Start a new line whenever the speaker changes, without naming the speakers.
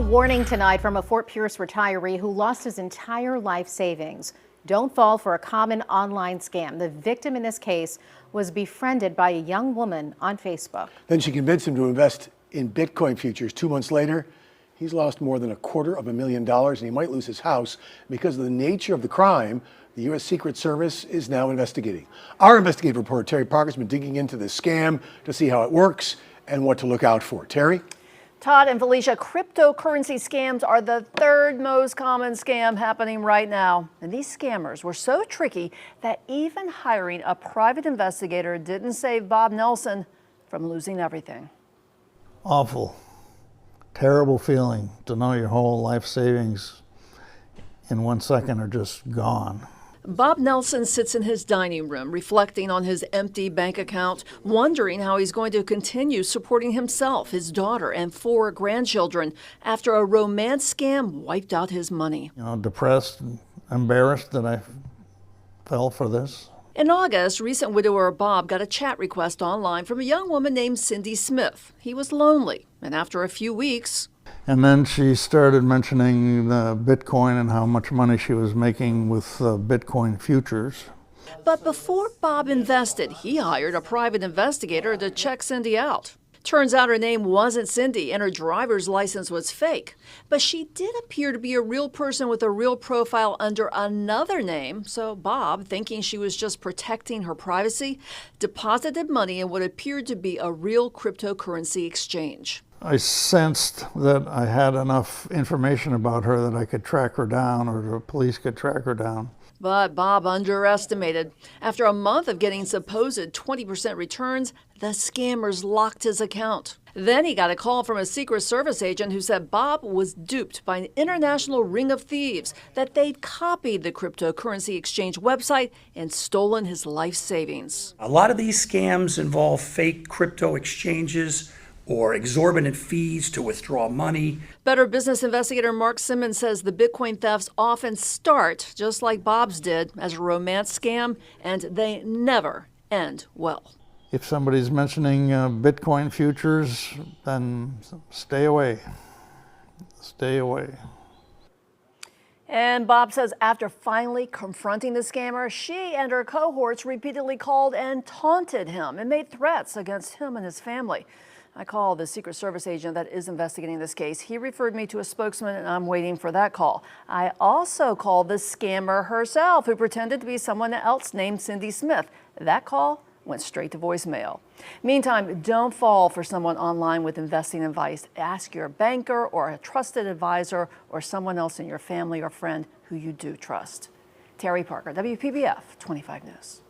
warning tonight from a Fort Pierce retiree who lost his entire life savings. Don't fall for a common online scam. The victim in this case was befriended by a young woman on Facebook.
Then she convinced him to invest in Bitcoin futures. 2 months later, he's lost more than $250,000 and he might lose his house. Because of the nature of the crime, the U.S. Secret Service is now investigating. Our investigative reporter, Terry Parker, has been digging into this scam to see how it works and what to look out for. Terry?
Todd and Felicia, cryptocurrency scams are the third most common scam happening right now. And these scammers were so tricky that even hiring a private investigator didn't save Bob Nelson from losing everything.
Awful, terrible feeling to know your whole life savings in 1 second are just gone.
Bob Nelson sits in his dining room reflecting on his empty bank account, wondering how he's going to continue supporting himself, his daughter, and 4 grandchildren after a romance scam wiped out his money.
Depressed and embarrassed that I fell for this.
In August, recent widower Bob got a chat request online from a young woman named Cindy Smith. He was lonely, and after a few weeks...
And then she started mentioning the Bitcoin and how much money she was making with Bitcoin futures.
But before Bob invested, he hired a private investigator to check Cindy out. Turns out her name wasn't Cindy and her driver's license was fake. But she did appear to be a real person with a real profile under another name. So Bob, thinking she was just protecting her privacy, deposited money in what appeared to be a real cryptocurrency exchange.
I sensed that I had enough information about her that I could track her down, or the police could track her down.
But Bob underestimated. After a month of getting supposed 20% returns, the scammers locked his account. Then he got a call from a Secret Service agent who said Bob was duped by an international ring of thieves, that they'd copied the cryptocurrency exchange website and stolen his life savings.
A lot of these scams involve fake crypto exchanges or exorbitant fees to withdraw money.
Better Business investigator Mark Simmons says the Bitcoin thefts often start, just like Bob's did, as a romance scam, and they never end well.
If somebody's mentioning Bitcoin futures, then stay away. Stay away.
And Bob says after finally confronting the scammer, she and her cohorts repeatedly called and taunted him and made threats against him and his family. I called the Secret Service agent that is investigating this case. He referred me to a spokesman, and I'm waiting for that call. I also called the scammer herself, who pretended to be someone else named Cindy Smith. That call went straight to voicemail. Meantime, don't fall for someone online with investing advice. Ask your banker or a trusted advisor or someone else in your family or friend who you do trust. Terry Parker, WPBF 25 News.